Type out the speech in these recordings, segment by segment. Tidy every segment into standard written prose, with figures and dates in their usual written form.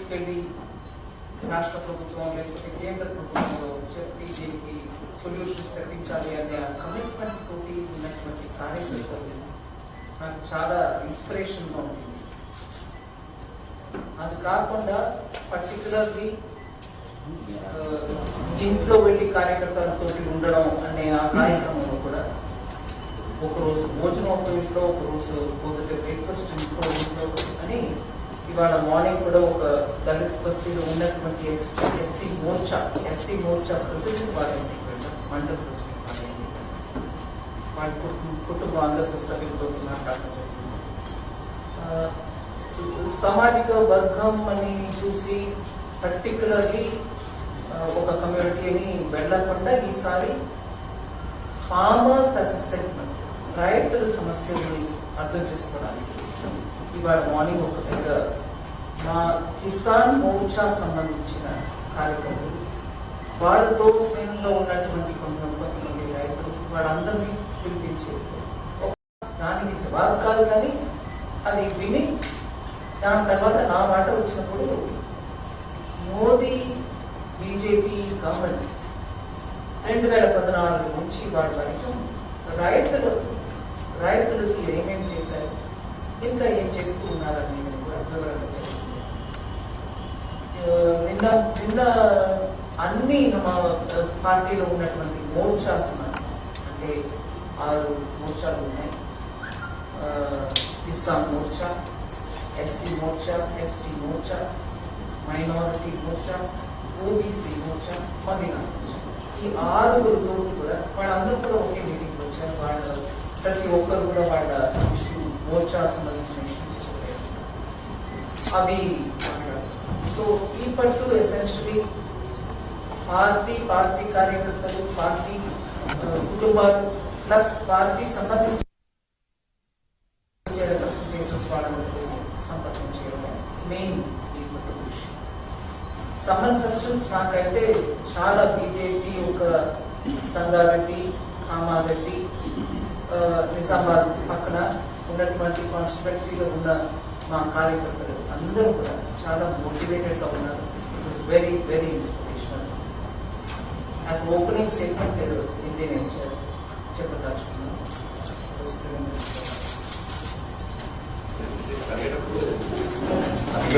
తీసుకెళ్ళి రాష్ట్ర ప్రభుత్వం లేకపోతే కేంద్ర ప్రభుత్వంలో చెప్పి దీనికి సొల్యూషన్స్ తెప్పించాలి అనే కమిట్మెంట్ తోటి ఉన్నటువంటి కార్యకర్తలు నాకు చాలా ఇన్స్పిరేషన్గా ఉంటుంది. అది కాకుండా పర్టికులర్లీ ఇంట్లో వెళ్ళి కార్యకర్తలతో ఉండడం అనే ఆ కార్యక్రమంలో కూడా ఒకరోజు భోజనం ఒక ఇంట్లో, ఒకరోజు పొద్దుటే బ్రేక్ఫాస్ట్ ఇంట్లో అని ఇవాళ మార్నింగ్ కూడా ఒక దళిత బస్తీలో ఉన్నటువంటి ఎస్సీ మోర్చా ప్రెసిడెంట్ వాళ్ళ ఇంటికి వెళ్ళాం, మండల ప్రెసిడెంట్ వాళ్ళ ఇంటికి వాళ్ళ కుటుంబం అందరితో సభ్యులతో మాట్లాడటం జరిగింది. సామాజిక వర్గం అని చూసి పర్టికులర్లీ ఒక కమ్యూనిటీని వెళ్ళకుండా ఈసారి ఫార్మర్స్ యాజ్ ఎ సెగ్మెంట్, రైతుల సమస్యల్ని అర్థం చేసుకోవడానికి ఇవాళ మార్నింగ్ ఒక పెద్ద మా కిసాన్ మోర్చా సంబంధించిన కార్యక్రమాలు వాళ్ళతో స్నేహంగా ఉన్నటువంటి కొంతమంది రైతులు వాళ్ళందరినీ పిలిపించి దానికి జవాబు కాదు కానీ అది విని దాని తర్వాత నా మాట వచ్చినప్పుడు మోదీ బీజేపీ గవర్నమెంట్ 2014 నుంచి వాటి వరకు రైతులకి ఏమేమి చేశారు, ఇంకా ఏం చేస్తూ ఉన్నారని కూడా వివరంగా చెప్తుంది. నిన్న అన్ని మా పార్టీలో ఉన్నటువంటి మోర్చాస్ అంటే 6 మోర్చాలు ఉన్నాయి. Kisan Morcha, SC Morcha, ST Morcha, minority Morcha, OBC Morcha, మహిళా మోర్చా. ఈ 6 కూడా వాళ్ళందరూ కూడా ఒకే మీటింగ్ వచ్చారు. వాళ్ళ ప్రతి ఒక్కరు కూడా వాళ్ళ ఇష్యూ మోర్చా సంబంధించిన ఇష్యూస్ చెప్పారు, అవి మాట్లాడారు. సో ఈ పట్టు ఎసెన్షియలీ పార్టీ కార్యకర్తలు, పార్టీ కుటుంబాలు ప్లస్ పార్టీ సంబంధించిన రిప్రజెంటేటివ్స్ వాళ్ళతో సంపర్కం చేయడం మెయిన్ ఈ పట్టు విషయం. సమ్మన్ సబ్స్టెన్స్ నాకైతే చాలా బీజేపీ ఒక సంగారెడ్డి, కామారెడ్డి, నిజామాబాద్ పక్కన ఉన్నటువంటి కాన్స్టిట్యున్సీలో ఉన్న మా కార్యకర్తలు అందరూ కూడా చాలా మోటివేటెడ్గా ఉన్నారు. It was very very inspirational. As opening statement ఇది నేను చెప్పదలుచుకున్నాను.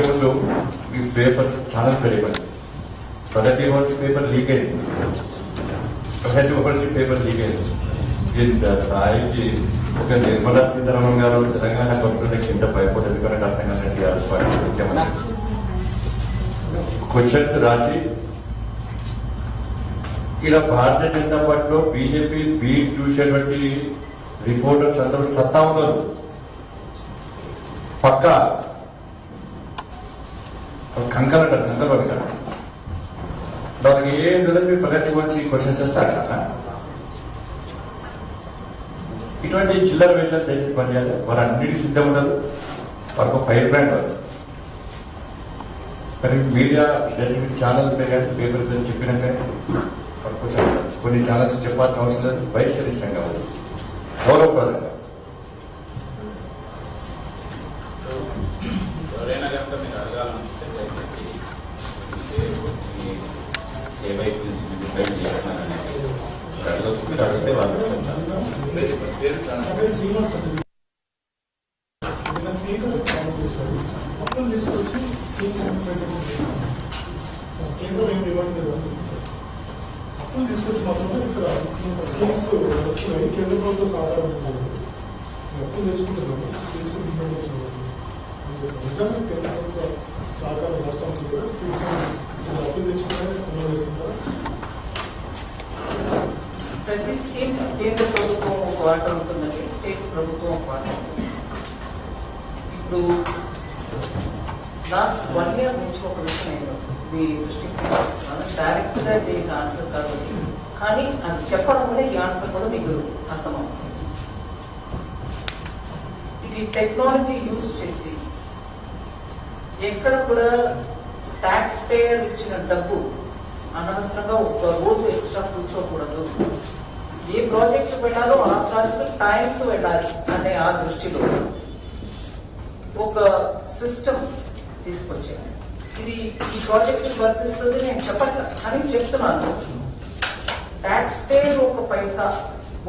ముందు ఈ పేపర్ చాలా పెరిగిపోయింది. ప్రగతి వచ్చి పేపర్ లీక్ అయింది, ప్రగతి వచ్చి పేపర్ లీక్ అయింది. స్థాయికి ఒక నిర్మలా సీతారామన్ గారు తెలంగాణ ప్రభుత్వానికి కింద భయపడేది కనుక అర్థం కానట్టు ముఖ్యమంత్రి క్వశ్చన్స్ రాసి ఇలా భారతీయ జనతా పార్టీలో బీజేపీ బీట్ చూసేటువంటి రిపోర్టర్స్ అందరూ సత్తా ఉన్నారు. పక్క కంకలు అంటారు, కంకలు పడతారు. వాళ్ళకి ఏం తెలియదు, ప్రగతి వచ్చి క్వశ్చన్స్ స్టార్ట్ కదా. ఇటువంటి చిల్లర వేషాలు దయచేసి పనిచేయాలి. వారు అన్నిటికీ సిద్ధం ఉండదు, వారికి ఫైర్ బ్రాండ్ వాళ్ళు. కానీ మీడియా ఛానల్ కానీ పేపర్ చెప్పినాక కొన్ని ఛానల్స్ చెప్పాల్సిన అవసరం లేదు. వైశరిష్టంగా ఉంది, గౌరవప్రదంగా. ఎవరైనా కనుక మీరు అడగాలనుకుంటే దయచేసి ఏ వైపు నుంచి డిసైడ్ చేస్తున్నారనేది మీరు అడిగితే వాళ్ళు తీసుకొచ్చి స్కీమ్స్ కేంద్రం ఏమి ఇవ్వట్లేదు. అప్పులు తీసుకొచ్చి మాత్రమే ఇక్కడ స్కీమ్స్ వస్తున్నాయి. కేంద్ర ప్రభుత్వం సహకారం అప్పులు తెచ్చుకుంటున్నాము, స్కీమ్స్ ఇంప్లిమెంట్ చేస్తున్నాము. నిజంగా కేంద్ర ప్రభుత్వ సహకారం రాష్ట్రం కూడా స్కీమ్స్ అప్పులు తెచ్చుకుంటారు, అమలు చేస్తున్నారు. ప్రతి స్కీమ్ కేంద్ర ప్రభుత్వం ఒక వాట ఉంటుందండి, స్టేట్ ప్రభుత్వం ఒక వాట ఉంటుంది. ఇప్పుడు లాస్ట్ 1 year నుంచి ఒక విషయం నేను మీ దృష్టికి తీసుకొస్తున్నాను. డైరెక్ట్గా దీనికి ఆన్సర్ కాదు, కానీ అది చెప్పడం వల్ల ఈ ఆన్సర్ కూడా మీకు అర్థమవుతుంది. ఇది టెక్నాలజీ యూజ్ చేసి ఎక్కడ కూడా ట్యాక్స్ పేయర్ ఇచ్చిన డబ్బు అనవసరంగా ఒక రోజు ఎక్స్ట్రా కూర్చోకూడదు. ఏ ప్రాజెక్ట్ వెళ్ళాలో ఆ ప్రాజెక్ట్ టైంకి వెళ్ళాలి అనే ఆ దృష్టిలో ఒక సిస్టమ్ తీసుకొచ్చాను. ఇది ఈ ప్రాజెక్ట్ వర్తిస్తుంది నేను చెప్పట్ల అని చెప్తున్నాను. ట్యాక్స్ పేర్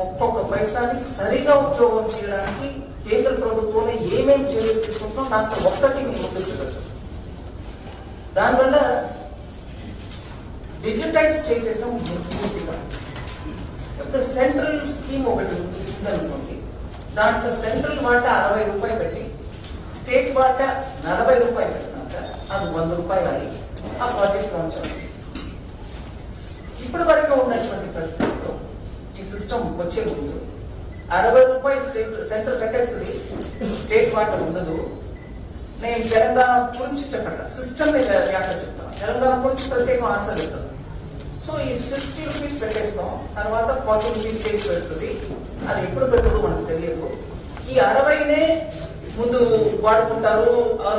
ఒక్కొక్క పైసాని సరిగా ఉపయోగం చేయడానికి కేంద్ర ప్రభుత్వంలో ఏమేమి చర్యలు తీసుకుంటాం దాంట్లో ఒక్కటి నేను ముందుకు దానివల్ల డిజిటైజ్ చేసేసాం పూర్తిగా. సెంట్రల్ స్కీమ్ ఒకటి ఉందనుకోండి, దాంట్లో సెంట్రల్ వాటా 60 రూపాయలు పెట్టి స్టేట్ వాటా 40 రూపాయలు పెట్టినాక అది 100 రూపాయలు అయి ఆ ప్రాజెక్ట్ లాంచ్ అవుతుంది. ఇప్పటి వరకు ఉన్నటువంటి పరిస్థితుల్లో ఈ సిస్టమ్ వచ్చే ముందు 60 రూపాయలు సెంట్రల్ కట్టేస్తుంది, స్టేట్ వాటా ఉండదు. నేను తెలంగాణ గురించి చెప్పట సిస్టమ్ మీద చెప్తాను, తెలంగాణ గురించి ప్రత్యేకం ఆన్సర్ ఇస్తాను. సో ఈ 60 రూపీస్ పెట్టేస్తాం, తర్వాత 40 రూపీస్ స్టేట్ పెడుతుంది. అది ఎప్పుడు పెడుతుందో మనకు తెలియదు. ఈ 60నే ముందు వాడుకుంటారు,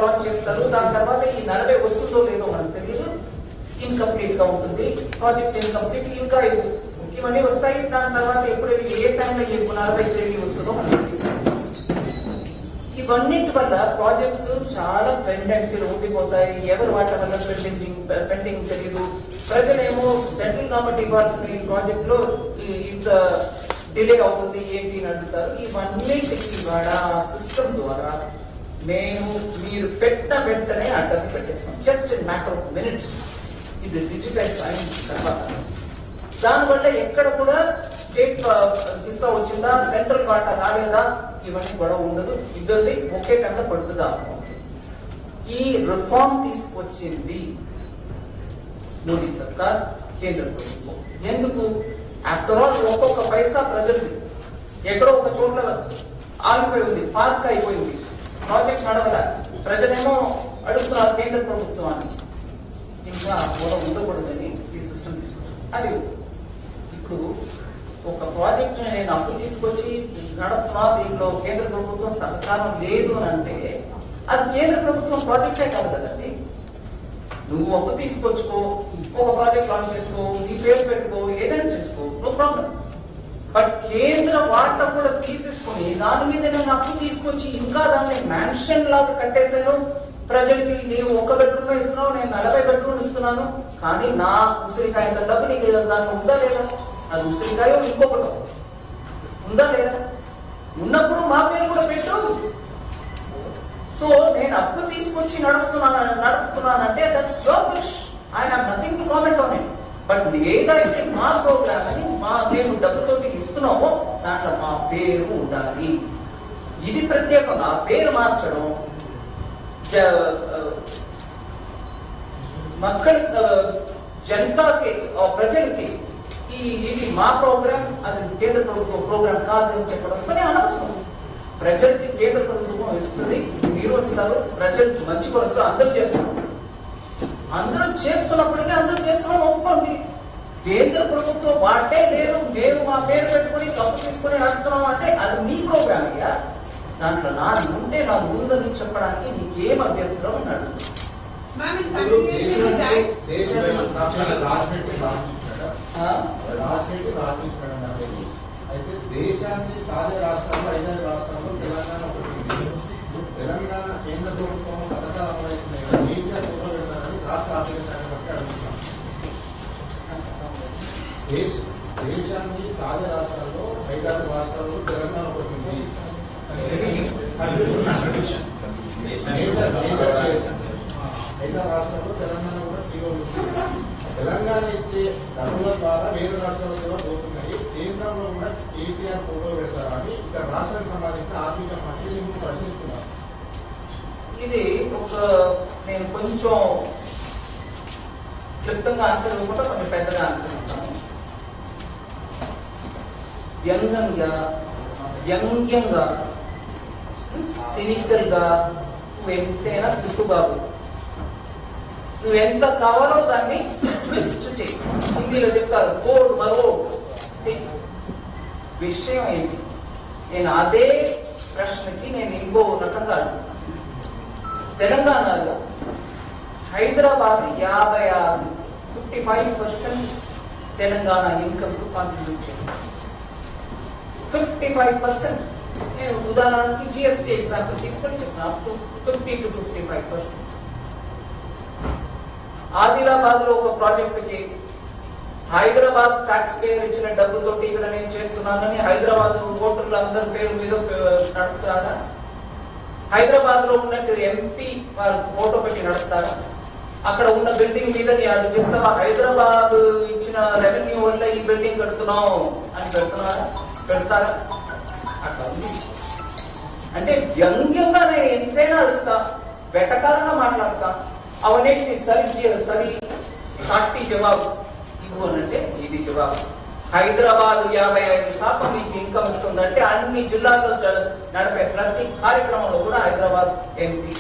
లాంచ్ చేస్తారు. దాని తర్వాత ఈ 40 వస్తుందో లేదో మనకు తెలియదు. ఇన్కంప్లీట్ గా ఉంటుంది ప్రాజెక్ట్, ఇన్కంప్లీట్ ఇంకా ఇవన్నీ వస్తాయి. దాని తర్వాత ఎప్పుడు ఏ టైంలో 40 తిరిగి వస్తుందో మనకు తెలియదు. ఇవన్నిటి వల్ల ప్రాజెక్ట్స్ చాలా పెండెన్సీలు ఉండిపోతాయి. ఎవరు వాటి వల్ల పెండింగ్ తెలియదు. ప్రజలేమో సెంట్రల్ గవర్నమెంట్ ఇవ్వాల్సిన ఈ ప్రాజెక్ట్ లో ఇంత డిలే అవుతుంది ఏంటి అని అడుగుతారు. ఇవన్నిటికి కూడా సిస్టమ్ ద్వారా మీరు పెట్టిన వెంటనే అడ్డం పెట్టేస్తాం. Just in matter of minutes ఇది డిజిటైజ్ అయిన తర్వాత దానివల్ల ఎక్కడ కూడా స్టేట్ హిస్సా వచ్చిందా, సెంట్రల్ వాటా రాలేదా, ఇవన్నీ గొడవ ఉండదు. ఇద్దరిది ఒకే టైంలో పడుతుందా. ఈ రిఫార్మ్ తీసుకొచ్చింది మోడీ సర్కార్, కేంద్ర ప్రభుత్వం. ఎందుకు? ఆఫ్టర్ ఆల్ ఒక్కొక్క పైసా ప్రజలది ఎక్కడో ఒక చోట్ల ఆగిపోయి ఉంది, పార్క్ అయిపోయింది, ప్రాజెక్ట్ నడవల. ప్రజలేమో అడుగుతున్నారు కేంద్ర ప్రభుత్వాన్ని, ఇంకా గొడవ ఉండకూడదని ఈ సిస్టమ్ తీసుకొచ్చింది. అది ఇప్పుడు ఒక ప్రాజెక్ట్ నేను అప్పు తీసుకొచ్చి నడుపుతున్నా, దీంట్లో కేంద్ర ప్రభుత్వం సహకారం లేదు అని అంటే అది కేంద్ర ప్రభుత్వం ప్రాజెక్టే కాదు కదండి. నువ్వు అప్పు తీసుకొచ్చుకో, ఒక ప్రాజెక్ట్ లాంచ్ చేసుకో, నీ పేరు పెట్టుకో, ఏదైనా చేసుకో, నో ప్రాబ్లం. బట్ కేంద్ర వాటా కూడా తీసేసుకొని దాని మీద నేను అప్పు తీసుకొచ్చి ఇంకా దాన్ని మ్యాన్షన్ లాగా కట్టేశాను. ప్రజలకి నీవు 1 బెడ్రూమ్ ఇస్తున్నావు, నేను 40 బెడ్రూమ్ ఇస్తున్నాను, కానీ నా ఉసిరికాయ డబ్బు నీకు దాన్ని ఉందా లేదా? అది ఉసిరికాయ ఇంకొకటి ఉందా లేదా? ఉన్నప్పుడు మా పేరు కూడా పెట్టు. సో నేను అప్పు తీసుకొచ్చి నడుపుతున్నానంటే that's your wish. I have nothing to comment on it. But ఏదైతే మా ప్రోగ్రామ్ అని మేము డబ్బుతోటి ఇస్తున్నామో దాంట్లో మా పేరు ఉండాలి. ఇది ప్రత్యేకంగా పేరు మార్చడం మక్కడి జనతాకి, ప్రజలకి ఇది మా ప్రోగ్రామ్, అది కేంద్ర ప్రభుత్వం ప్రోగ్రామ్ కాదు అని చెప్పడం కానీ అనవసరం. ప్రజలకి కేంద్ర ప్రభుత్వం ఇస్తుంది, మీరు వస్తారు, ప్రజలు మంచి కొరకు అందరూ చేస్తారు. అందరూ చేస్తున్నప్పటికీ అందరూ చేస్తున్నాం ఒప్పుకోండి. కేంద్ర ప్రభుత్వం వాటే లేదు, మేము మా పేరు పెట్టుకుని తప్పు తీసుకుని నడుపుతున్నాం అంటే అది మీ ప్రోగ్రామ్ అయ్యా. దాంట్లో నాది ఉంటే నాది ఉందని చెప్పడానికి నీకేం అభ్యర్థులు ఉన్నాడు? అయితే దేశాన్ని సాధే రాష్ట్రాల్లో 5 రాష్ట్రాల్లో తెలంగాణ ఒకటి. తెలంగాణ కేంద్ర ప్రభుత్వం పథకాలు అమలవుతున్నాయి, మీడియా దూరం పెడతారని రాష్ట్ర ఆర్థిక శాఖ బట్టి అడుగుతున్నాం. దేశాన్ని సాధే రాష్ట్రాల్లో 5 రాష్ట్రాల్లో తెలంగాణ ఒకటి. 5 రాష్ట్రాల్లో తెలంగాణ కూడా తెలంగాణ ఇచ్చే డబ్బుల ద్వారా వేరే రాష్ట్రాలు కూడా పోతున్నాయి. కేంద్రంలో కూడా కేసీఆర్ ఫోటో పెడతారా అని ఇక్కడ రాష్ట్రానికి సంబంధించిన ఆర్థిక మంత్రి ప్రశ్నిస్తున్నారు. ఇది నేను కొంచెం క్లుప్తంగా ఆన్సర్ ఇవ్వకుండా కొంచెం పెద్దగా ఆన్సర్ ఇస్తాను. వ్యంగ్యంగా సినికల్ గా నువ్వు ఎంతైనా దిక్కుబాబు, నువ్వు ఎంత కావాలో దాన్ని ట్విస్ట్ చేయి. హిందీలో చెప్తారు కోడ్ మరో చెయ్యి. విషయం ఏంటి? నేను అదే ప్రశ్నకి నేను ఇంకో రకంగా అడుగుతాను. తెలంగాణలో హైదరాబాద్ 55% తెలంగాణ ఇన్కమ్ కు కాంట్రిబ్యూట్ చేస్తారు. 55%. నేను ఉదాహరణకి జిఎస్టీ ఎగ్జాంపుల్ తీసుకొని చెప్తాను. 50 to 55%. ఆదిలాబాద్ లో ఒక ప్రాజెక్ట్ కి హైదరాబాద్ ట్యాక్స్ పేర్ ఇచ్చిన డబ్బుతోటి ఇక్కడ నేను చేస్తున్నానని హైదరాబాద్ ఓటర్లు అందరి పేరు మీద నడుపుతారా? హైదరాబాద్ లో ఉన్నట్టు ఎంపీ వారు ఫోటో పెట్టి నడుపుతారా? అక్కడ ఉన్న బిల్డింగ్ మీద అది చెప్తావా హైదరాబాద్ ఇచ్చిన రెవెన్యూ వల్ల ఈ బిల్డింగ్ కడుతున్నాం అని పెడతారా? అట్లా ఉంది. అంటే వ్యంగ్యంగా నేను ఎంతైనా అడుగుతా, వెటకారంగా మాట్లాడతా, అవన్నిటిని సరి సాక్షి జవాబు ఇవ్వు అనంటే ఇది జవాబు. హైదరాబాద్ 55% మీకు ఇన్కమ్ ఇస్తుందంటే అన్ని జిల్లాల్లో నడిపే ప్రతి కార్యక్రమంలో కూడా హైదరాబాద్ ఎంపీ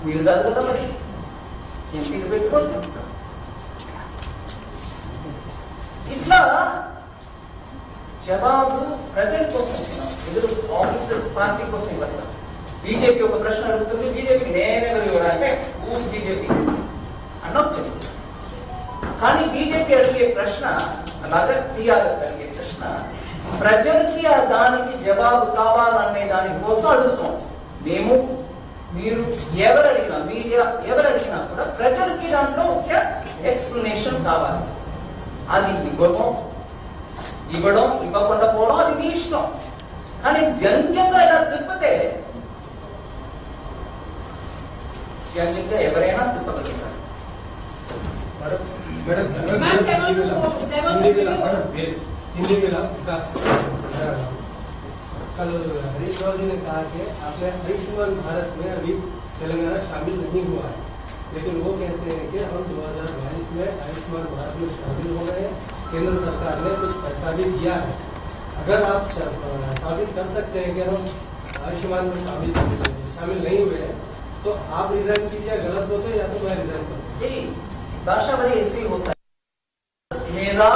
మీరు కాదు కదా, మరి ఎంపీకి పెట్టుకోండి. ఇట్లా జవాబు ప్రజల కోసం ఎదురు కాంగ్రెస్ పార్టీ కోసం ఇవ్వట్లేదు. బీజేపీ ఒక ప్రశ్న అడుగుతుంది, బీజేపీ నేనెవరు ఇవ్వడంటే బీజేపీ అనొచ్చు. కానీ బీజేపీ అడిగే ప్రశ్న అలాగే టీఆర్ఎస్ అడిగే ప్రశ్న ప్రజలకి ఆ దానికి జవాబు కావాలనే దాని కోసం అడుగుతాం. మేము మీరు ఎవరు అడిగినా, మీడియా ఎవరు అడిగినా కూడా ప్రజలకి దాంట్లో ఒక ఎక్స్ప్లెనేషన్ కావాలి. అది ఇవ్వడం ఇవ్వకుండా పోవడం అది మీ ఇష్టం. కానీ వ్యంగ్యంగా ఇలా తిప్పితే వ్యంగ్యంగా ఎవరైనా తిప్పగలుగుతారు. हिंदी में विकास कल हरीश राव जी ने कहा कि आपने आयुष्मान भारत में अभी तेलंगाना शामिल नहीं हुआ है, लेकिन वो कहते हैं कि हम 2022 में आयुष्मान भारत में शामिल हो गए। केंद्र सरकार ने कुछ पैसा भी दिया है। अगर आप साबित कर सकते हैं कि हम आयुष्मान में शामिल नहीं हुए हैं तो आप रिजाइन कीजिए, गलत होते या तो मैं रिजाइन करूँ। भाषा बड़ी ऐसी होता है। मेरा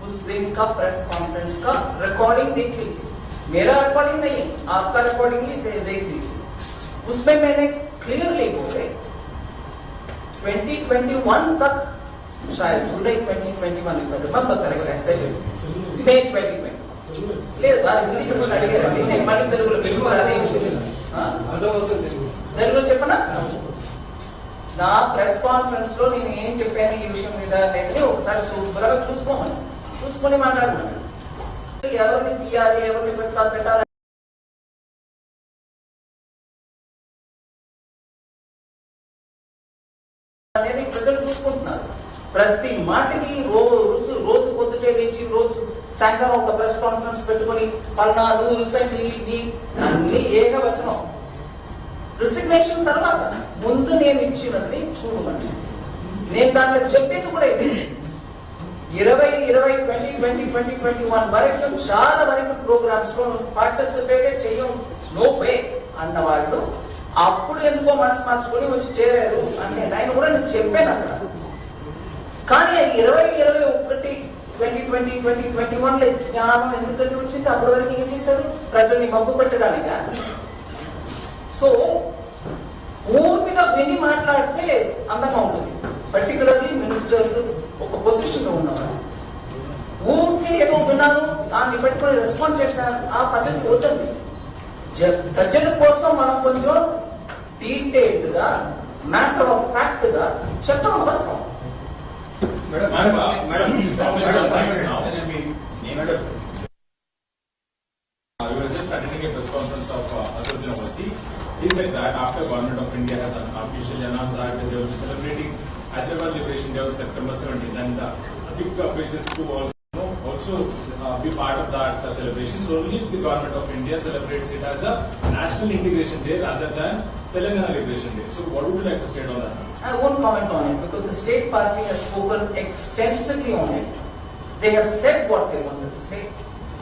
उस दिन का प्रेस कॉन्फ्रेंस का रिकॉर्डिंग देख लीजिए, मेरा रिकॉर्डिंग नहीं है, आपका रिकॉर्डिंग ही देख लीजिए। उसमें मैंने क्लियरली बोले 2021 तक, शायद जुलाई 2021 रिमेंबर करेक्ट ऐसे मे 2020 తెలుగులో చెప్పనా? నా ప్రెస్ కాన్ఫరెన్స్ లో నేను ఏం చెప్పాను ఈ విషయం మీద అనేది ఒకసారి శుభ్రంగా చూసుకొని మాట్లాడుతున్నాను. ఎవరిని తీయాలి, ఎవరిని పెట్టాలి అనేది ప్రజలు చూసుకుంటున్నారు. ప్రతి మాటకి రోజు పొద్దుటే లేచి రోజు సాయంకాలం ఒక ప్రెస్ కాన్ఫరెన్స్ పెట్టుకుని పల్నాడు అన్ని ఏకవచనం. రిసిగ్నేషన్ తర్వాత ముందు నేను ఇచ్చినది చూడమని నేను దాంట్లో చెప్పేది కూడా ఇది 2021 వరకు చాలా వరకు ప్రోగ్రామ్స్ లో పార్టిసిపేట్ చేయం నో వే అన్న వాళ్ళు అప్పుడు ఎందుకో మనసు మార్చుకొని వచ్చి చేరారు అంటే నేను కూడా నేను చెప్పాను అక్కడ. కానీ 2021 లో జ్ఞానం ఎందుకంటే వచ్చింది, అప్పటి వరకు ఏం చేశారు? ప్రజల్ని మబ్బు పెట్టడానికి. సో పూర్తిగా విని మాట్లాడితే అందంగా ఉంటుంది. పర్టికులర్లీ మినిస్టర్స్ ఒక పొజిషన్ లో ఉన్నవారు ఊరికి ఏదో విన్నాను దాన్ని పెట్టుకుని రెస్పాండ్ చేశాను, ఆ పద్ధతి వద్దండి. ప్రజల కోసం మనం కొంచెం డీటెయిల్డ్ గా మ్యాటర్ ఆఫ్ ఫ్యాక్ట్ గా చెప్పడం అవసరం. We were just attending a press conference of Asad University. He said that after Government of India has officially announced that they will be celebrating Hyderabad Liberation Day on September 17th, and big faces to also be part of that celebration. So only the Government of India celebrates it as a National Integration Day rather than Telangana Liberation Day. So what would you like to say on that? I won't comment on it because the state party has spoken extensively on it. They have said what they wanted to say.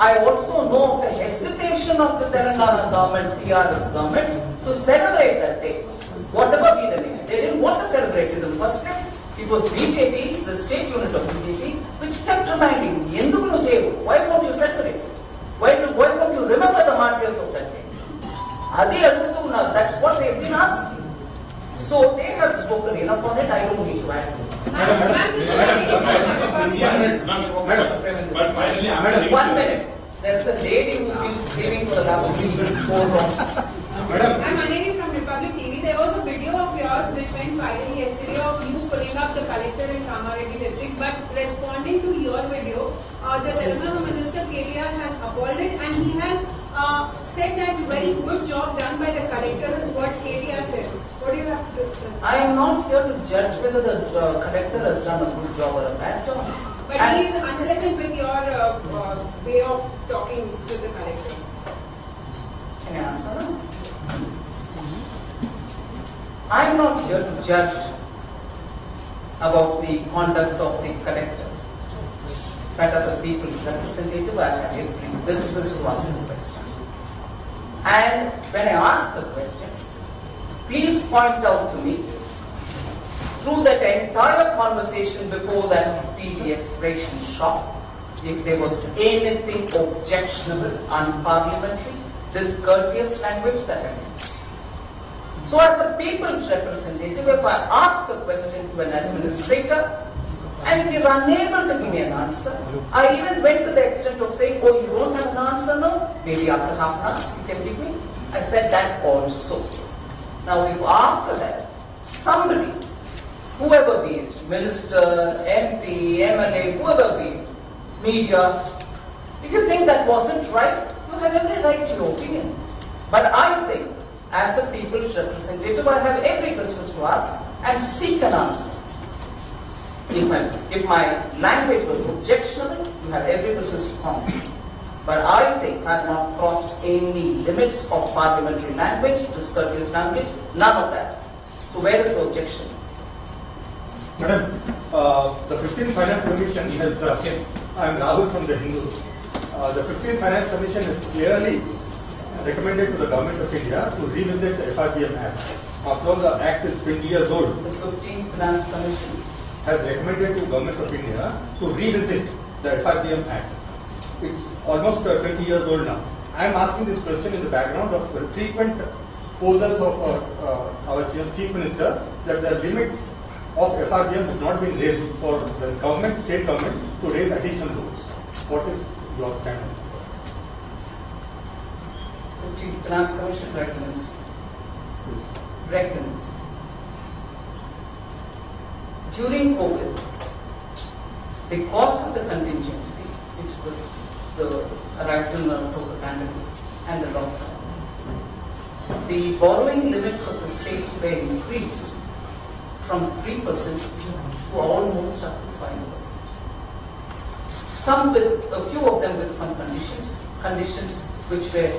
I also know of the hesitation of the Telangana government, TRS government, to celebrate that day. Whatever be the name, they didn't want to celebrate it in the first place. It was BJP, the state unit of BJP, which kept reminding me, why won't you celebrate? Why won't you remember the martyrs of that day? That's what they've been asking. So they have spoken enough on it, I don't need to add. One minute. There's a lady who's been screaming for the last 4 months. I'm Aneri from Republic TV. There was a video of yours which went viral yesterday of you showing up the collector in Kamareddy district, but responding to your video, the Telangana Minister KTR has applauded and he has said that very good job done by the collector is what KTR said. What do you have to do, sir? I am not here to judge whether the collector has done a good job or a bad job. But he is unpleasant with your way of talking to the collector. Can I answer that? I am not here to judge about the conduct of the collector. But as a people's representative, I have every business to ask the question. And when I ask the question, please point out to me, through that entire conversation before that PDS ration shop, if there was anything objectionable, unparliamentary, discourteous language that I used. So as a people's representative, if I ask a question to an administrator, and if he is unable to give me an answer, I even went to the extent of saying, oh, you don't have an answer now? Maybe after half an hour you can give me. I said that also. Now if after that, somebody, whoever be it, minister, MP, MLA, whoever be it, media, if you think that wasn't right, you have every right to your opinion. But I think, as a people's representative, I have every business to ask and seek an answer. If my language was objectionable, you have every business to comment. But I think I have not crossed any limits of parliamentary language, discourteous language, none of that. So where is the objection? Madam, the 15th Finance Commission has, I am Rahul from the Hindu. The 15th Finance Commission has clearly recommended to the Government of India to revisit the FRPM Act. After all, the Act is 20 years old. The 15th Finance Commission has recommended to Government of India to revisit the FRPM Act. It's almost 20 years old now. I am asking this question in the background of frequent posers of our Chief Minister that the limit of FRPM has not been raised for the government, state government to raise additional loans. What is your stand on that? 15th Finance Commission recommends during COVID, because of the contingency, which was the arising out of the pandemic and the lockdown, the borrowing limits of the states were increased from 3% to almost up to 5%. Some with, a few of them with some conditions which were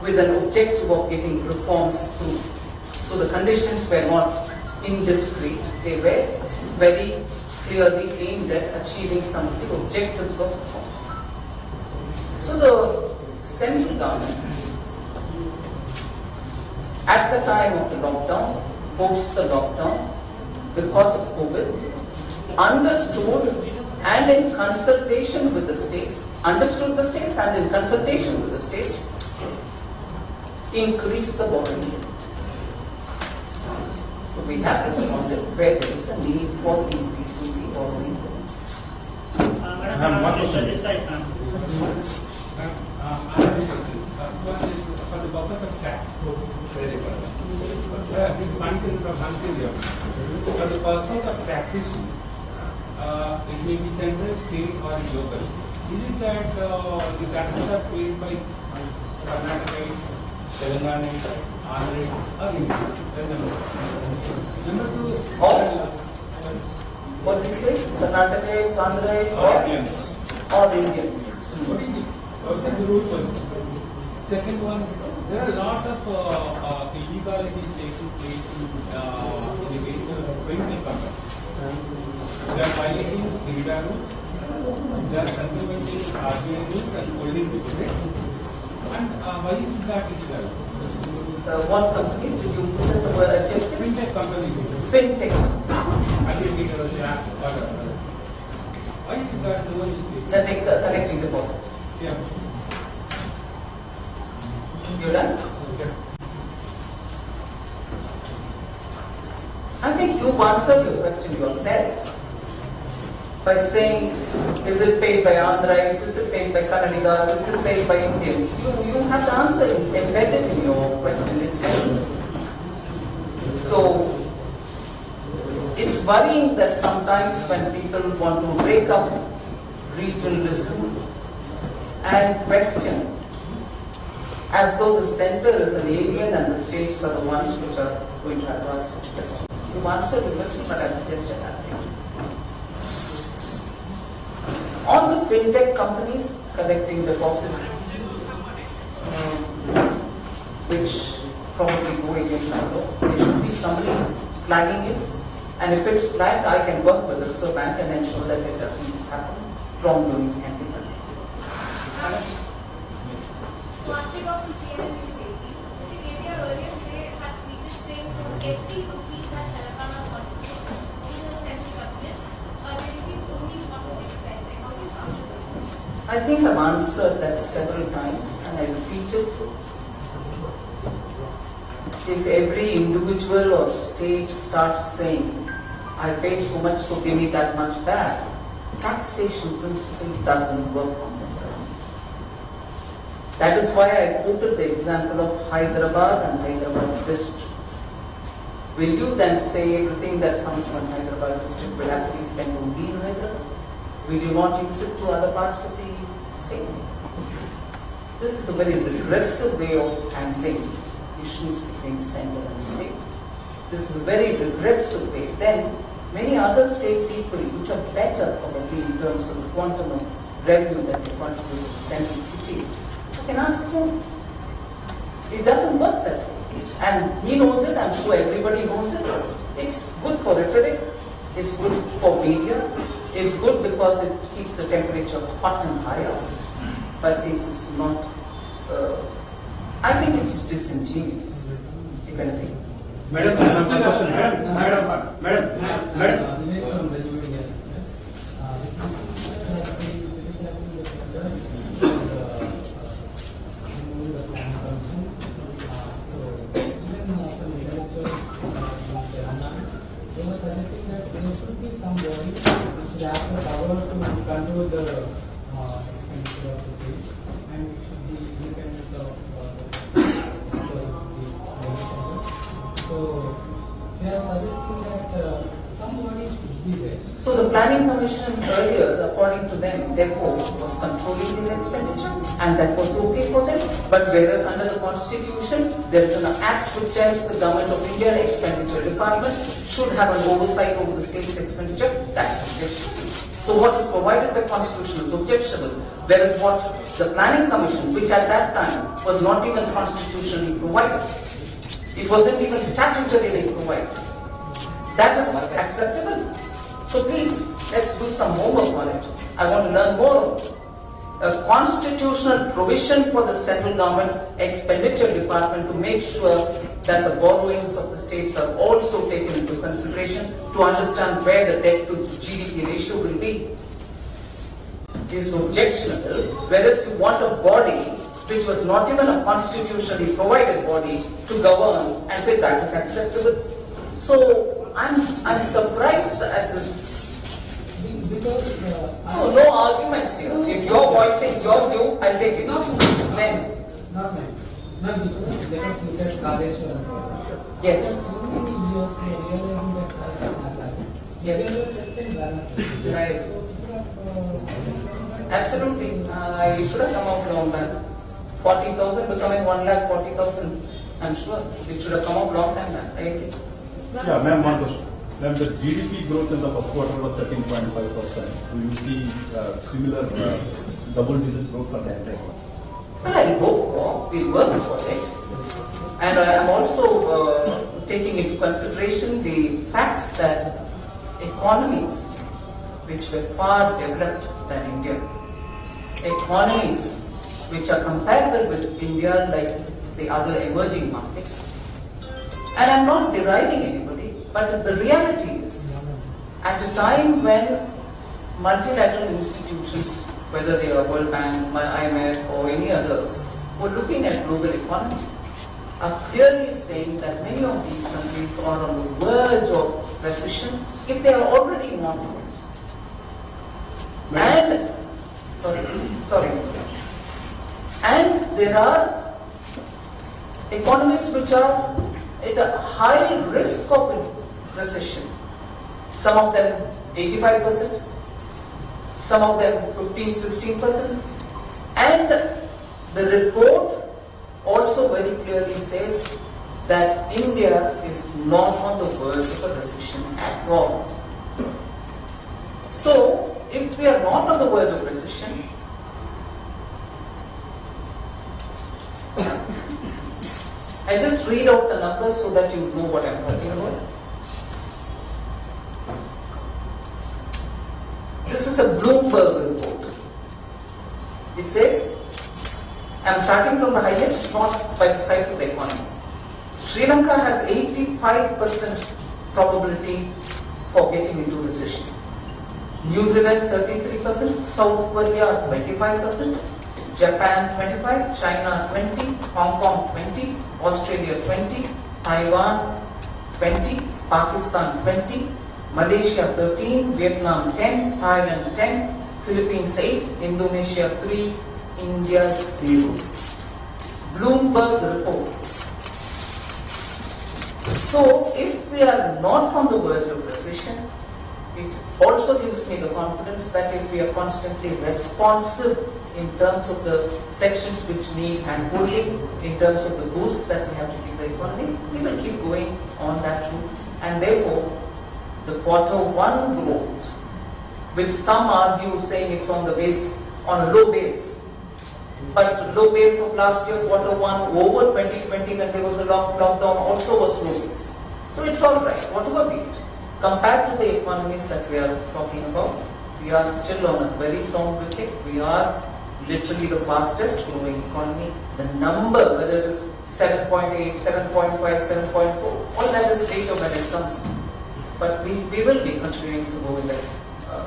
with an objective of getting reforms through. So the conditions were not indiscreet, they were very clearly aimed at achieving some of the objectives of reform. So the central government, at the time of the lockdown, post the lockdown, because of COVID, understood and in consultation with the states, understood the states and in consultation with the states, increased the borrowing limit. So we have responded where there is a need for increasing the borrowing limits. Madam, one question. This side, ma'am. For the purpose of tax, this one thing from Hansel, for the purpose of tax issues, it may be central, state or local. Is it that the taxes are paid by Karnataka, Telangana, Andhra, or India? Number two, What do you say? Karnataka, Andhra, Or Indians. or Indians? what is the rule for this? Second one, there are lots of illegalities taking place in the case of printing companies. They are violating the RIDA rules, they are circumventing RBI rules and holding the credit. And why is that illegal? What companies did you put as a word adjective? Fintech companies. Fintech. Aggregators, yeah, whatever. Why is that no one is doing? That they collecting deposits. Yeah. You done? Okay. I think you've answered your question yourself by saying, is it paid by Andhrites, is it paid by Kannadigas, is it paid by Indians? You have the answer embedded in your question itself. So, It's worrying that sometimes when people want to break up regionalism and question as though the center is an alien and the states are the ones which are going to address such questions. You've answered the question, but I've questioned that. On the fintech companies collecting deposits, which probably go against the law, there should be somebody flagging it. And if it's flagged, I can work with the Reserve Bank and ensure that it doesn't happen. Wrongdoings can be done. One thing of CNN News 18, the KBR earlier today had tweeted saying for every rupee that Telangana contributed to the central government, they received only 46 paise. How do you counter this? I think I've answered that several times and I repeat it. If every individual or state starts saying, I paid so much, so give me that much back, taxation principle doesn't work on the ground. That is why I quoted the example of Hyderabad and Hyderabad district. Will you then say everything that comes from Hyderabad district will have to be spent only in Hyderabad? Will you not use it to other parts of the state? This is a very regressive way of handling issues between center and state. This is a very regressive way. Then many other states equally, which are better probably in terms of the quantum of revenue that they contribute to the central city, I can ask him. It doesn't work that way. And he knows it, I'm sure everybody knows it. It's good for rhetoric, it's good for media, it's good because it keeps the temperature hot and higher. But it is not, I think it's disingenuous, if anything. Madam, control the expenditure of the state, and it should be independent of the so they are suggesting that somebody should be there. So the planning commission earlier, according to them, therefore, was controlling the expenditure, and that was okay for them. But whereas under the constitution, there is an act which tells the government of India expenditure department should have an oversight over the state's expenditure, that's objectionable. So what is provided by constitution is objectionable, whereas what the planning commission, which at that time was not even constitutionally provided, it wasn't even statutorily provided, that is acceptable. So please, let's do some homework on it. I want to learn more of this. A constitutional provision for the central government expenditure department to make sure that the borrowings of the states are also taken into consideration to understand where the debt to GDP ratio will be is objectionable, whereas you want a body which was not even a constitutionally provided body to govern and say that is acceptable. So I'm surprised at this. Because No arguments here. If you're voicing your view, I'll take it. Not Men. not mine. Not because let us look at Kaleshwaram. Yes. So many years we are realizing that Kaleshwaram is not like that. Yes. There are checks and balances. Right. So, Absolutely. I should have come out long back. 40,000 becoming 1,40,000. I'm sure it should have come out long time back. I agree. Yeah, ma'am, one question. Ma'am, the GDP growth in the first quarter was 13.5%. Do you see similar double-digit growth for the entire year? I hope we'll work for it. And I'm also taking into consideration the facts that economies which were far developed than India, economies which are comparable with India like the other emerging markets, and I'm not deriding anybody, but the reality is, at a time when multilateral institutions, whether they are World Bank, IMF or any others, were looking at global economy, are clearly saying that many of these countries are on the verge of recession if they are already not in it. And, and there are economies which are at a high risk of recession. some of them 85%, some of them 15-16%, and the report also very clearly says that India is not on the verge of a recession at all. So, if we are not on the verge of recession, I'll just read out the numbers so that you know what I'm talking about. This is a Bloomberg report. It says, I'm starting from the highest, not by the size of the economy. Sri Lanka has 85% probability for getting into recession. New Zealand 33%, South Korea 25%, Japan 25%, China 20%, Hong Kong 20%, Australia 20%, Taiwan 20%, Pakistan 20%, Malaysia 13%, Vietnam 10%, Thailand 10%, Philippines 8%, Indonesia 3%, India 0%. Bloomberg report. So, if we are not on the verge of recession, it also gives me the confidence that if we are constantly responsive in terms of the sections which need hand-holding, in terms of the boost that we have to give the economy, we will keep going on that route. And therefore, the Q1 growth, which some argue saying it's on the base, on a low base, but low base of last year, Q1 over 2020 when there was a lockdown also was low base. So it's all right, whatever be it. Compared to the economies that we are talking about, we are still on a very sound wicket. We are literally the fastest growing economy. The number, whether it is 7.8, 7.5, 7.4, all that is later when it comes. But we will be continuing to go with that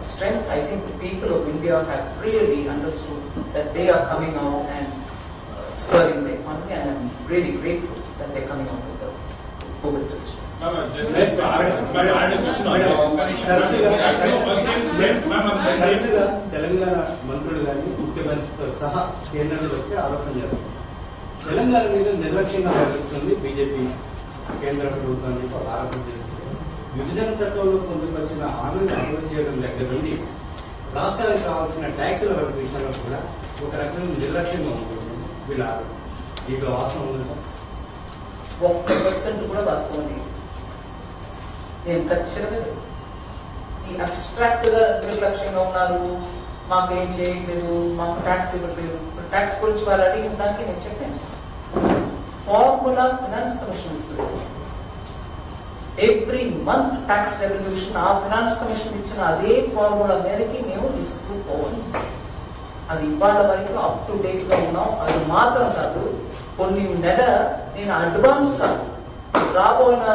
strength. I think the people of India have really understood that they are coming out and spurring the economy, and I'm really grateful that they're coming out with the COVID distress. Just like Telangana మంత్రులు కానీ ముఖ్యమంత్రితో సహా కేంద్రంలో వచ్చి ఆరోపణ చేస్తారు. తెలంగాణ మీద నిర్లక్ష్యంగా వ్యవహరిస్తుంది బీజేపీ కేంద్ర ప్రభుత్వాన్ని ఆరోపణ చేస్తుంది. విభజన చట్టంలో పొందుపరిచిన హామీని అమలు చేయడం దగ్గర నుండి రాష్ట్రానికి కావాల్సిన ట్యాక్సుల విషయంలో కూడా ఒక రకమైన నిర్లక్ష్యంగా ఉంటుంది వీళ్ళ ఆరోపణ. దీంట్లో వాస్తవం ఉందా? 1% కూడా వాస్తవం లేదు. నేను ఖచ్చితంగా ఈ అబ్స్ట్రాక్ట్ గా నిర్లక్ష్యంగా ఉన్నారు, మాకు ఏం చేయట్లేదు, మాకు ట్యాక్స్ ఇవ్వట్లేదు. ట్యాక్స్ గురించి వారు అడిగిన దానికి నేను చెప్పాను. ఫార్ములా ఫినాన్స్ కమిషన్ ఇస్తుంది. ఎవ్రీ మంత్ ట్యాక్స్ రెవల్యూషన్ ఆ ఫినాన్స్ కమిషన్ ఇచ్చిన అదే ఫార్ములా మేరకి మేము ఇస్తూ పోవాలి. అది ఇవాళ వరకు అప్ టు డేట్ గా ఉన్నాం. అది మాత్రం కాదు, కొన్ని నెల నేను అడ్వాన్స్ కాదు, రాబోయిన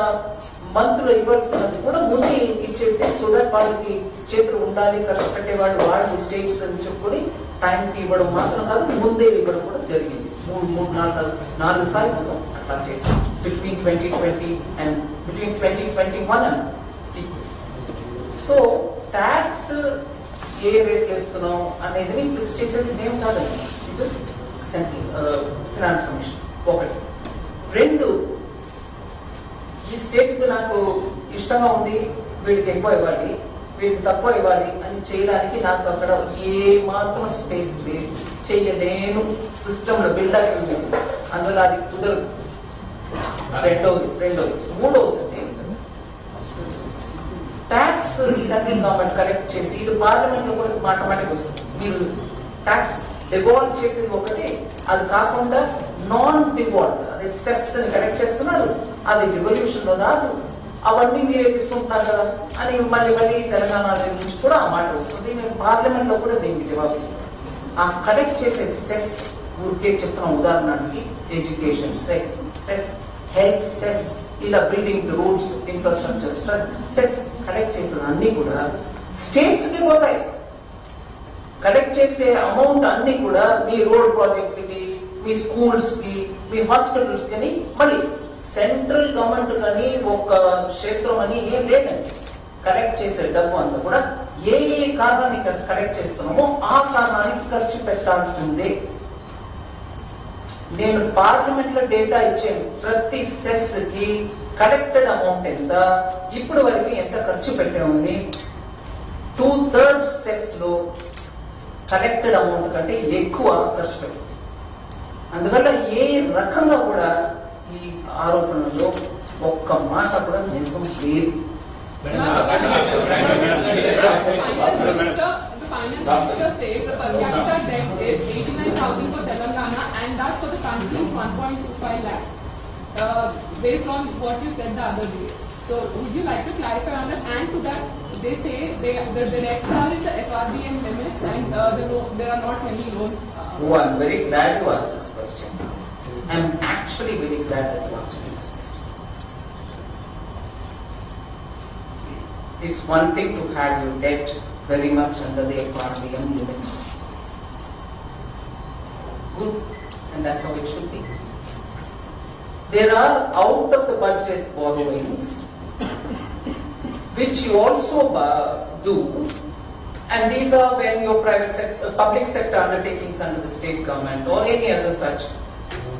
మంత్ లో ఇవ్వాల్సినది కూడా ముందే ఇచ్చేసి, సో దట్ వాళ్ళకి చేతులు ఉండాలి, ఖర్చు పెట్టేవాళ్ళు వాళ్ళు స్టేట్స్ అని చెప్పుకొని టైంకి ఇవ్వడం మాత్రం కాదు, ముందే ఇవ్వడం కూడా జరిగింది. 4 సార్లు మొత్తం అట్లా చేసి between 2020 and between 2021 and so tax ఏ రేట్లు ఇస్తున్నాం అనేది ఫిక్స్ చేసేది మేము కాదండి. It is central finance commission. ఒకటి. 2, ఈ స్టేట్ కి నాకు ఇష్టంగా ఉంది, వీడికి ఎక్కువ ఇవ్వాలి, వీడికి తక్కువ ఇవ్వాలి అని చేయడానికి నాకు అక్కడ ఏ మాత్రం స్పేస్ లేదు, చెయ్యలేను. సిస్టమ్ లో బిల్డప్ అందులో అది కుదరదు. రెండోది. మూడోది, ట్యాక్స్ సెంట్రల్ గవర్నమెంట్ కలెక్ట్ చేసి ఇది పార్లమెంట్ లో కూడా మాట్లాడడానికి వస్తుంది. మీరు ట్యాక్స్ డివాల్వ్ చేసేది ఒకటి, అది కాకుండా నాన్ డివాల్వ్ అదే సెస్ అని కలెక్ట్ చేస్తున్నారు, అది రివల్యూషన్ లో రాదు, అవన్నీ మీరే తీసుకుంటున్నారు కదా అని మళ్ళీ తెలంగాణ నుంచి కూడా ఆ మాట వస్తుంది. మేము పార్లమెంట్ లో కూడా దీనికి జవాబు చెప్తాం. ఆ కలెక్ట్ చేసే సెస్ ఊరికే చెప్తున్నాం. ఉదాహరణకి ఎడ్యుకేషన్ సెస్, హెల్త్ సెస్, ఇలా building roads, infrastructure cess collect చేసిన అన్ని కూడా స్టేట్స్ కి పోతాయి. కలెక్ట్ చేసే అమౌంట్ అన్ని కూడా మీ రోడ్ ప్రాజెక్ట్ కి, మీ స్కూల్స్ కి, మీ హాస్పిటల్స్ కి, మళ్ళీ సెంట్రల్ గవర్నమెంట్ కానీ ఒక క్షేత్రం అని ఏం లేదండి. కలెక్ట్ చేసే డబ్బు అంతా కూడా ఏ కారణానికి కలెక్ట్ చేస్తున్నామో ఆ కారణానికి ఖర్చు పెట్టాల్సిందే. నేను పార్లమెంట్ లో డేటా ఇచ్చాను. ప్రతి సెస్ కి కలెక్టెడ్ అమౌంట్ ఎంత, ఇప్పుడు వరకు ఎంత ఖర్చు పెట్టామని 2/3 సెస్ లో కలెక్టెడ్ అమౌంట్ కంటే ఎక్కువ ఖర్చు పెట్టాం. అందువల్ల ఏ రకంగా కూడా ఈ ఆరోపణలో ఒక్క మాట కూడా నిజం లేదు. The finance minister says the per capita debt is 89,000 for Telangana and that for the country is 1.25 lakh. Based on what you said the other day. So would you like to clarify on that? And to that, they say the debts are in the FRBM limits and there are not any loans. Oh, I'm very glad you asked this question. I'm actually very glad that you asked me this question. It's one thing to have your debt very much under the FRBM limits. Good, and that's how it should be. There are out of the budget borrowings which you also do, and these are when your public sector undertakings under the state government or any other such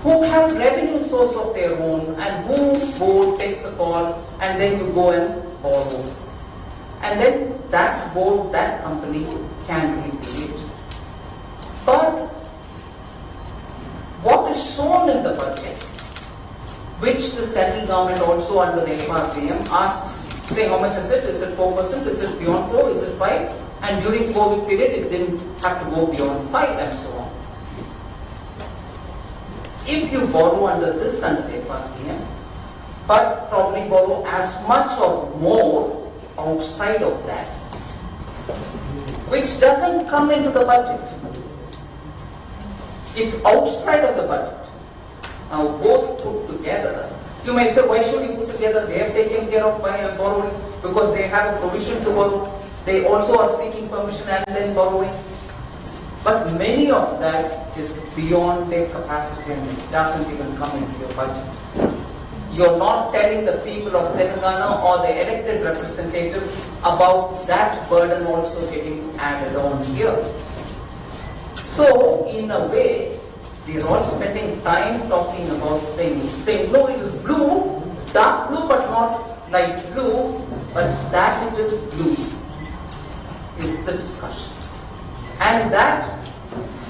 who have revenue source of their own and whose board takes a call and then you go and borrow. And then that board, that company can repay it. But what is shown in the budget, which the central government also under the FRBM asks, say how much is it? Is it 4%? Is it beyond 4? Is it 5? And during COVID period, it didn't have to go beyond 5 and so on. If you borrow under this under the FRBM, but probably borrow as much or more outside of that, which doesn't come into the budget. It's outside of the budget. Now both put together, you may say, why should you put together? They have taken care of by borrowing because they have a provision to borrow. They also are seeking permission and then borrowing. But many of that is beyond their capacity and it doesn't even come into your budget. You're not telling the people of Telangana or the elected representatives about that burden also getting added on here. So, in a way, we're all spending time talking about things, saying, no, it is blue, dark blue but not light blue, but that it is blue is the discussion. And that,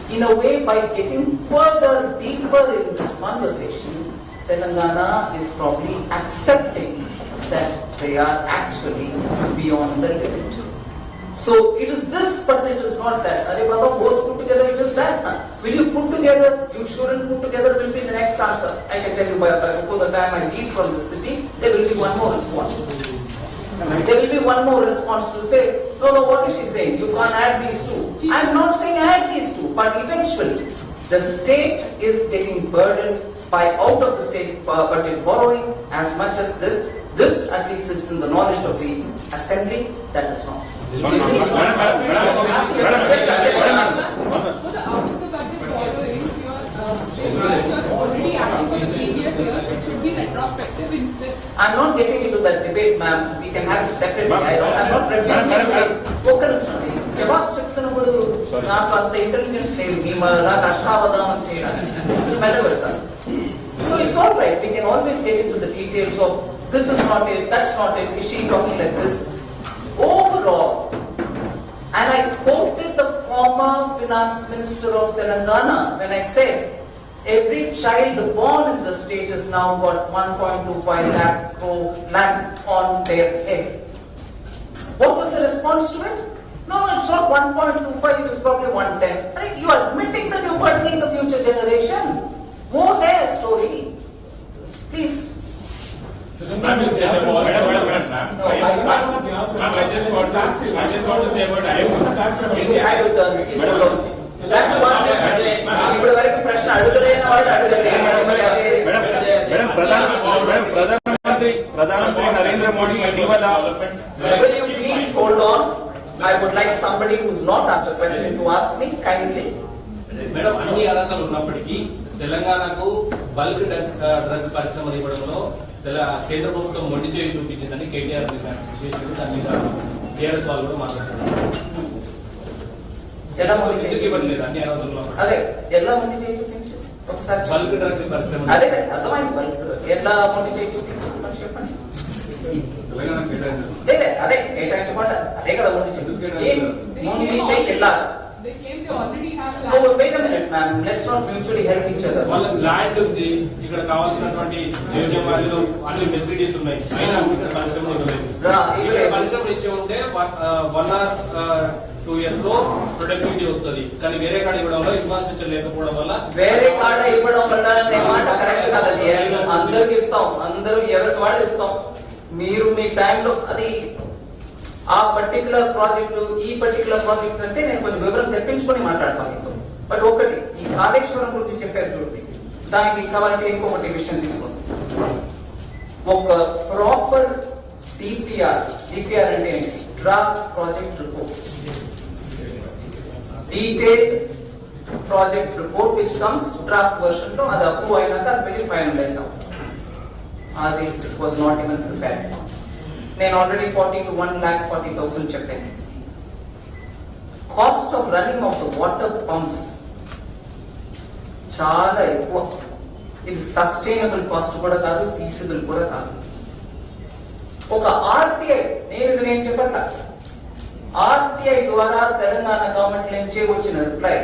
in a way, by getting further, deeper in this conversation, Telangana is probably accepting that they are actually beyond the limit. So it is this, but it is not that. Are Baba, both put together, it is that. Will you put together? You shouldn't put together will be the next answer. I can tell you before the time I leave from the city, there will be one more response. There will be one more response to say, no, what is she saying? You can't add these two. I'm not saying add these two, but eventually the state is getting burdened by out of the state budget borrowing as much as this. This at least is in the knowledge of the assembly, that is not. For the out of the budget borrowings, you're already acting for the previous years. It should be retrospective instead. I'm not getting into that debate, ma'am. We can have it separately. I'm not refusing to it. జవాబు చెప్తున్నప్పుడు నాకు అంత intelligence లేదు, నాకు అష్టావధానం చేయడానికి మెల్లబెడతాను. So it's all right. We can always get into the details of this is not it, that's not it. Is she talking like this? Overall, and I quoted the former finance minister of Telangana when I said every child born in the state has now got 1.25 lakh on their head. What was the response to it? No, it's not 1.25, it is probably 110. Right? You are admitting that you're burdening the future generation. More there, story. Please. Ma'am, you said about I just want to say about ప్రధానమంత్రి నరేంద్ర మోడీ ఇటీవల Will you please hold on? I would like somebody who's not asked a question to ask me kindly. Madam, అన్ని అర్హతలు ఉన్నప్పటికీ తెలంగాణకు bulk drug పరిశ్రమలు ఇవ్వడంలో కేంద్ర ప్రభుత్వం మొండి చేయి చూపించిందని కేటీఆర్ దాని మీద టీఆర్ఎస్ వాళ్ళు కూడా మాట్లాడుతున్నారు. ఎందుకు ఇవ్వట్లేదు అన్ని అర్హతలు? అదే ఎలా మొండి చేయి చూపించు ఒకసారి. బల్క్ డ్రగ్ పరిశ్రమ అదే అర్థమైంది. బల్క్ ఎలా మొండి చేయి చూపించు చెప్పండి. తెలంగాణ కేటాయించారు. లేదే అదే కేటాయించకుండా అదే కదా ముందు వెళ్ళాలి. They claim they already have land. Oh, wait a minute, ma'am. Let's not mutually help each other. వాళ్ళకి ల్యాండ్ ఉంది, ఇక్కడ కావాల్సినటువంటి వారిలో అన్ని ఫెసిలిటీస్ ఉన్నాయి, అయినా ఇక్కడ పరిశ్రమలు ఇవ్వలేదు. ఇక్కడ పరిశ్రమలు ఇచ్చి ఉంటే 1 or 2 years లో ప్రొడక్టివిటీ వస్తుంది, కానీ వేరే కాడ ఇవ్వడం వల్ల ఇన్ఫ్రాస్ట్రక్చర్ లేకపోవడం వల్ల వేరే కాడ ఇవ్వడం వల్ల మాట కరెక్ట్ కాదండి. అందరికి ఇస్తాం, అందరూ ఎవరికి వాళ్ళు ఇస్తాం. మీరు మీ టైంలో అది ఆ పర్టికులర్ ప్రాజెక్టు ఈ పర్టికులర్ ప్రాజెక్ట్ అంటే నేను కొంచెం వివరం తెప్పించుకొని మాట్లాడతాను. బట్ ఒకటి ఈ కాళేశ్వరం గురించి చెప్పారు చూడండి, దానికి కావాలంటే ఇంకొకటి విషయం తీసుకోండి. ఒక ప్రాపర్ డిపిఆర్ అంటే draft project report, detailed project report which comes draft version లో అది అప్రూవ్ అయినాక అది వెళ్ళి ఫైనలైజ్ అవుతుంది. అది it was not even prepared. నేను ఆల్రెడీ 40 to 1,40,000 చెప్పాను. Cost of running of the water pumps చాలా ఎక్కువ. ఇది సస్టైనబుల్ కాస్ట్ కూడా కాదు, ఫీజిబుల్ కూడా కాదు. ఒక ఆర్టీఐ, నేను చెప్పట్ల, ఆర్టీఐ ద్వారా తెలంగాణ గవర్నమెంట్ నుంచే వచ్చిన రిప్లై,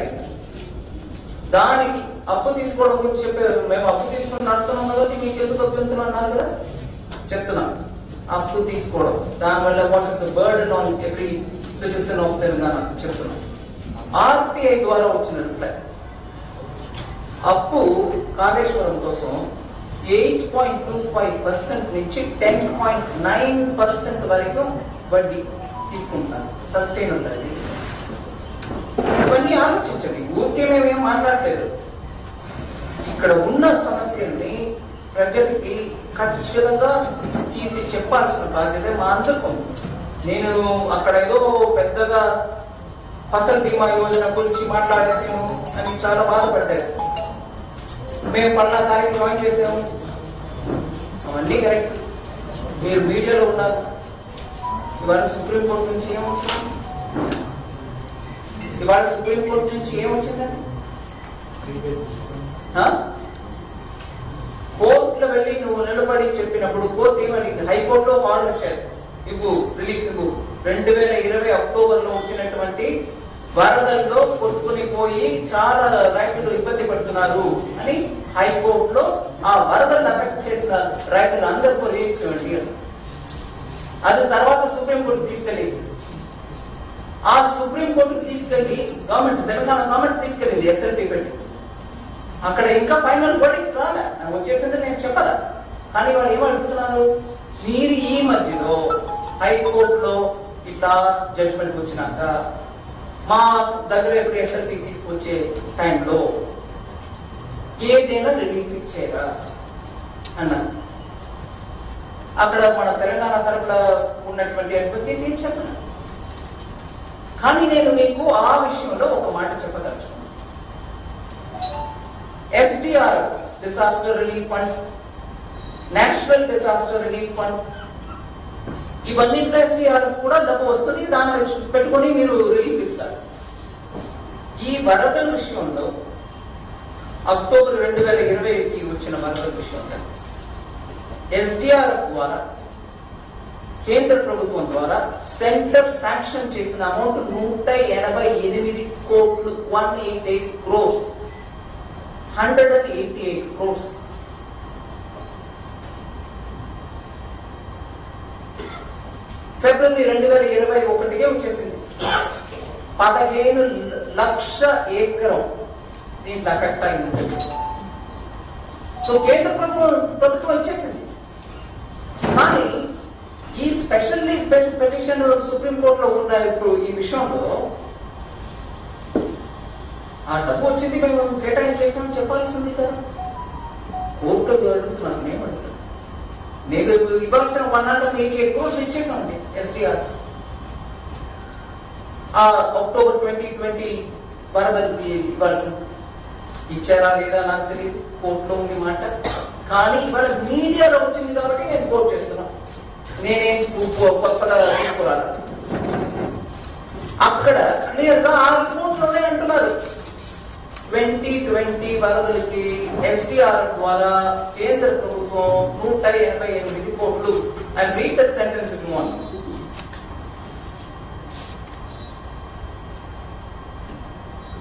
దానికి అప్పు తీసుకోవడం గురించి చెప్పారు. మేము అప్పు తీసుకుని నడుతున్నాం కాబట్టి మీకు ఎందుకు అభ్యంతరం అన్నారు కదా, చెప్తున్నాం. అప్పు తీసుకోవడం దానివల్ల what is the burden on every citizen of Telangana చెప్తున్నాం. ఆర్టీఐ ద్వారా వచ్చిన రిప్లై, అప్పు కాళేశ్వరం కోసం 8.25% నుంచి 10.9% వరకు వడ్డీ తీసుకుంటారు. సస్టైనబుల్ అది. ఇవన్నీ ఆలోచించండి, ఊరికే మేమేం మాట్లాడలేదు. ఇక్కడ ఉన్న సమస్యల్ని ప్రజలకి ఖచ్చితంగా తీసి చెప్పాల్సిన బాధ్యత మా అందరికీ. నేను అక్కడ ఏదో పెద్దగా ఫసల్ బీమా యోజన గురించి మాట్లాడేసాము అని చాలా బాధపడ్డారు. మేము పల్లా కార్యక్రమం జాయిన్ చేసాము, అవన్నీ కరెక్ట్. మీరు మీడియాలో ఉన్నారు. ఇవాళ సుప్రీంకోర్టు నుంచి ఏమొచ్చింది? ఇవాళ సుప్రీంకోర్టు నుంచి ఏమొచ్చిందండి? కోర్టులో వెళ్ళి నువ్వు నిలబడి చెప్పినప్పుడు కోర్టు ఏమని, హైకోర్టులో వార్డు వచ్చారు, ఇవ్వు రిలీఫ్ ఇవ్వు. 2020 అక్టోబర్లో వచ్చినటువంటి వరదల్లో కొట్టుకుని పోయి చాలా రైతులు ఇబ్బంది పడుతున్నారు అని హైకోర్టులో ఆ వరదలను అఫెక్ట్ చేసిన రైతులు అందరికీ రిలీఫ్ ఇవ్వండి. అది తర్వాత సుప్రీంకోర్టు తీసుకెళ్ళి, ఆ సుప్రీంకోర్టుకు తీసుకెళ్లి గవర్నమెంట్, తెలంగాణ గవర్నమెంట్ తీసుకెళ్ళింది ఎస్ఎల్పీ పెట్టి. అక్కడ ఇంకా ఫైనల్ వర్డిక్ట్ రాలే, వచ్చేసింది నేను చెప్పదా. కానీ వాళ్ళు ఏమడుగుతున్నారు, మీరు ఈ మధ్యలో హైకోర్టులో ఇట్లా జడ్జిమెంట్ వచ్చినాక మా దగ్గర ఎప్పుడు ఎస్ఎల్పీ తీసుకొచ్చే టైంలో ఏదైనా రిలీఫ్ ఇచ్చేరా అన్నారు. అక్కడ మన తెలంగాణ తరపున ఉన్నటువంటి అడ్వకేట్ ఏం చెప్పను. కానీ నేను మీకు ఆ విషయంలో ఒక మాట చెప్పదలుచుకున్నాను. SDRF, Disaster Relief Fund, National Disaster Relief Fund, ఇవన్నింటిలో SDRF కూడా డబ్బు వస్తుంది, దాన్ని పెట్టుకొని మీరు రిలీఫ్ ఇస్తారు. ఈ వరదల విషయంలో అక్టోబర్ 2020కి వచ్చిన వరదల విషయంలో SDRF ద్వారా కేంద్ర ప్రభుత్వం ద్వారా సెంటర్ శాంక్షన్ చేసిన అమౌంట్ 188 కోట్లు, 188 crores, 188 crores. ఫిబ్రవరి 2021కే వచ్చేసింది. 15 లక్షల ఎకరం దీంట్లో అఫెక్ట్ అయింది. సో కేంద్ర ప్రభుత్వం వచ్చేసింది. కానీ ఈ స్పెషల్ పెటిషన్ సుప్రీంకోర్టులో ఉన్న ఇప్పుడు ఈ విషయంలో ఆ డబ్బు వచ్చింది, మేము కేటాయింపు చేసామని చెప్పాల్సింది కదా. కోర్టులో అడుగుతున్నాను, మేము అడుగుతున్నాం. మీరు ఇవ్వాల్సిన 188 crores ఇచ్చేసామండి SDR. ఆ అక్టోబర్ 2020 వరదలకి ఇవ్వాల్సింది ఇచ్చారా లేదా నాకు తెలియదు, కోర్టులో ఉంది మాట. కానీ ఇవాళ మీడియాలో వచ్చింది కాబట్టి నేను కోర్టు చేస్తున్నాను. నేనేం కొత్తగా తీసుకురాను. అక్కడ క్లియర్ గా ఆ రిపోర్ట్లోనే అంటున్నారు 2020 వరదలకి SDR ద్వారా కేంద్ర ప్రభుత్వం 188 కోట్లు I'll read that sentence if you want.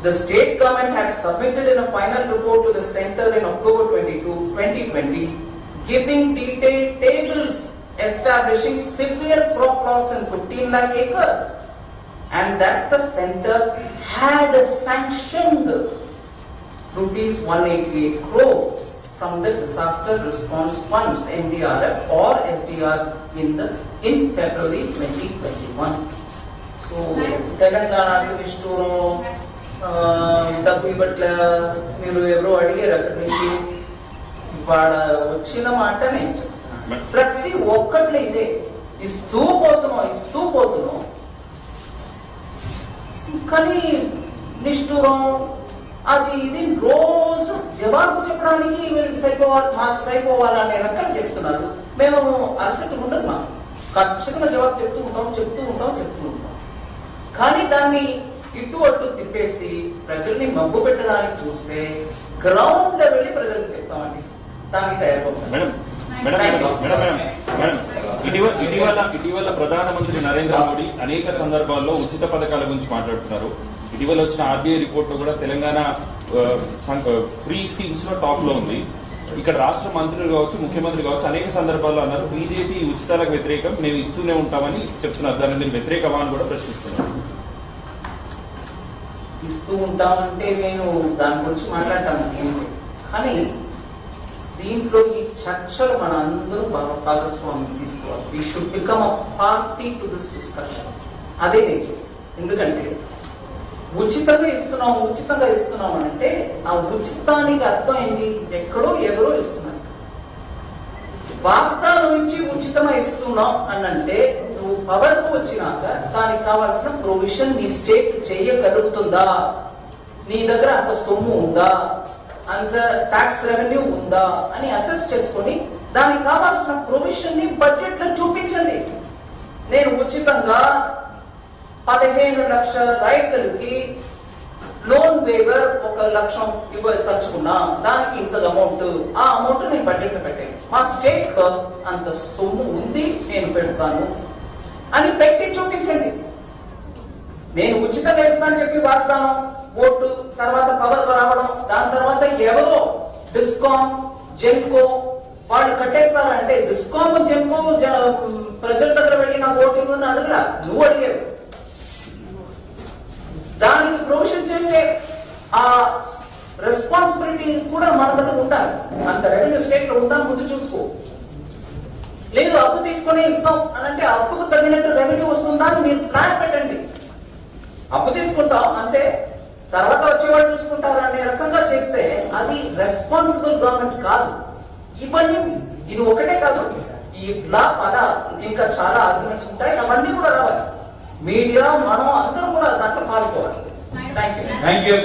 The state government had submitted in a final report to the center in October 22, 2020, giving detailed tables establishing severe crop loss in 15 lakh acres, and that the center had sanctioned rupees 188 crore from the disaster response funds MDRF or SDR in February 2021. So Telangana Ministry డబ్బు ఇవ్వట్ల మీరు ఎవరో అడిగారు అక్కడి నుంచి ఇవాళ వచ్చిన మాట నేను ప్రతి ఒక్కట్లో ఇదే ఇస్తూ పోతున్నాం కానీ నిష్ఠూరం అది ఇది రోజు జవాబు చెప్పడానికి వీళ్ళకి మాకు సరిపోవాలనే రకం చెప్తున్నారు. మేము అలసట ఉండదు, మాకు ఖచ్చితంగా జవాబు చెప్తూ ఉంటాం. కానీ దాన్ని ఇటు అటు తిప్పేసి ప్రజల్ని మబ్బు పెట్టడానికి చూస్తే గ్రౌండ్ లెవెల్ ప్రజలకు చెప్తామండి, దానికి తయారవుతాం. ఇటీవల ప్రధానమంత్రి నరేంద్ర మోడీ అనేక సందర్భాల్లో ఉచిత పథకాల గురించి మాట్లాడుతున్నారు. ఇటీవల వచ్చిన ఆర్బీఐ రిపోర్ట్ లో కూడా తెలంగాణ ఫ్రీ స్కీమ్స్ లో టాప్ లో ఉంది. ఇక్కడ రాష్ట్ర మంత్రులు కావచ్చు, ముఖ్యమంత్రి కావచ్చు అనేక సందర్భాల్లో అన్నారు బీజేపీ ఉచితాలకు వ్యతిరేకం, మేము ఇస్తూనే ఉంటామని చెప్తున్నారు. దాన్ని మీరు వ్యతిరేకమా అని కూడా ప్రశ్నిస్తున్నారు. ఇస్తూ ఉంటామంటే నేను దాని గురించి మాట్లాడతాను ఏంటి, కానీ దీంట్లో ఈ చర్చలు మన అందరూ భాగస్వామ్యం తీసుకోవాలి. We should become a party to this discussion. అదే నేను, ఎందుకంటే ఉచితంగా ఇస్తున్నాం అంటే ఆ ఉచితానికి అర్థం ఏంటి? ఎక్కడో ఎవరో ఇస్తున్నారు. వాగ్దానం ఇచ్చి ఉచితంగా ఇస్తున్నాం అనంటే నువ్వు పవర్ కు వచ్చినాక దానికి కావాల్సిన ప్రొవిజన్ నీ స్టేట్ చేయగలుగుతుందా? నీ దగ్గర అంత సొమ్ము ఉందా, అంత ట్యాక్స్ రెవెన్యూ ఉందా అని అసెస్ చేసుకొని దానికి కావాల్సిన ప్రొవిజన్ ని బడ్జెట్ లో చూపించండి. నేను ఉచితంగా 15 లక్షల రైతులకి లోన్ వేవర్ 1 లక్షం తలుచుకున్నా, దానికి ఇంత అమౌంట్, ఆ అమౌంట్ నేను బడ్జెట్ లో పెట్టాను. మా స్టేట్ లో అంత సొమ్ము ఉంది, నేను పెడతాను అని పెట్టి చూపించండి. నేను ఉచితంగా ఇస్తానని చెప్పి వాస్తాను, ఓటు తర్వాత పవర్ రావడం, దాని తర్వాత ఎవరో డిస్కామ్ జెన్కో వాళ్ళు కట్టేస్తారంటే డిస్కామ్ జెన్కో ప్రజల దగ్గర వెళ్ళి నా ఓటు అడగరా, నువ్వు అడిగావు. దానికి ప్రొవిజన్ చేసే ఆ రెస్పాన్సిబిలిటీ కూడా మన దగ్గర ఉండాలి. అంత రెవెన్యూ స్టేట్ లో ఉందా ముందు చూసుకో. లేదు అప్పు తీసుకొని ఇస్తాం అని అంటే అప్పుకు తగినట్టు రెవెన్యూ వస్తుందా అని మీరు ప్లాన్ పెట్టండి. అప్పు తీసుకుంటాం అంతే, తర్వాత వచ్చేవాళ్ళు చూసుకుంటారు అనే రకంగా చేస్తే అది రెస్పాన్సిబుల్ గవర్నమెంట్ కాదు. ఇవన్నీ ఇది ఒకటే కాదు, ఇట్లా ఇంకా చాలా ఆర్గ్యుమెంట్స్ ఉంటాయి, అవన్నీ కూడా రావాలి. మీడియా మనం అందరం కూడా దాంట్లో పాల్గొవాలి. Thank you.